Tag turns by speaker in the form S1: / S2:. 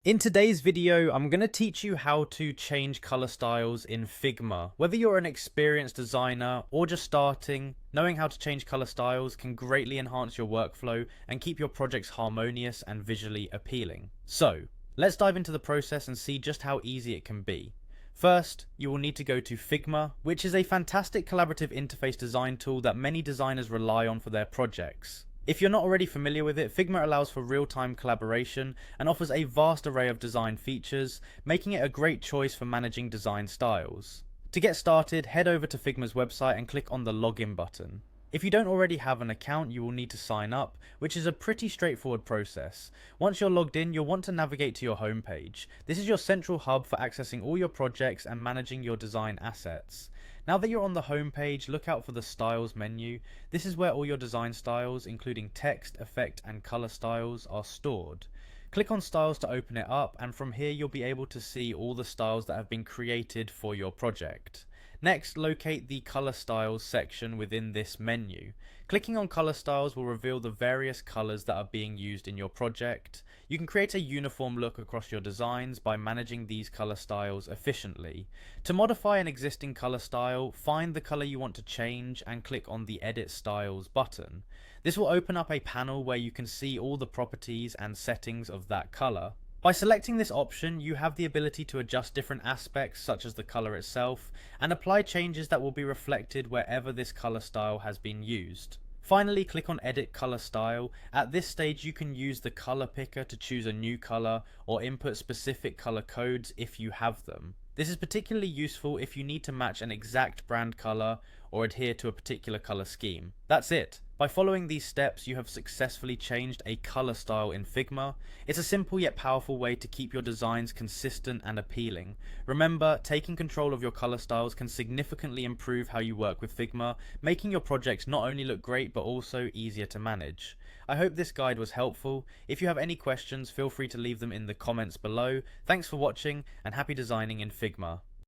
S1: In today's video, I'm going to teach you how to change color styles in Figma. Whether you're an experienced designer or just starting, knowing how to change color styles can greatly enhance your workflow and keep your projects harmonious and visually appealing. So, let's dive into the process and see just how easy it can be. First, you will need to go to Figma, which is a fantastic collaborative interface design tool that many designers rely on for their projects. If you're not already familiar with it, Figma allows for real-time collaboration and offers a vast array of design features, making it a great choice for managing design styles. To get started, head over to Figma's website and click on the login button. If you don't already have an account, you will need to sign up, which is a pretty straightforward process. Once you're logged in, you'll want to navigate to your homepage. This is your central hub for accessing all your projects and managing your design assets. Now that you're on the homepage, look out for the Styles menu. This is where all your design styles, including text, effect, and color styles, are stored. Click on Styles to open it up, and from here you'll be able to see all the styles that have been created for your project. Next, locate the Color Styles section within this menu. Clicking on Color Styles will reveal the various colors that are being used in your project. You can create a uniform look across your designs by managing these color styles efficiently. To modify an existing color style, find the color you want to change and click on the Edit Styles button. This will open up a panel where you can see all the properties and settings of that color. By selecting this option, you have the ability to adjust different aspects such as the color itself and apply changes that will be reflected wherever this color style has been used. Finally, click on Edit Color Style. At this stage, you can use the color picker to choose a new color or input specific color codes if you have them. This is particularly useful if you need to match an exact brand color or adhere to a particular color scheme. That's it. By following these steps, you have successfully changed a color style in Figma. It's a simple yet powerful way to keep your designs consistent and appealing. Remember, taking control of your color styles can significantly improve how you work with Figma, making your projects not only look great but also easier to manage. I hope this guide was helpful. If you have any questions, feel free to leave them in the comments below. Thanks for watching and happy designing in Figma.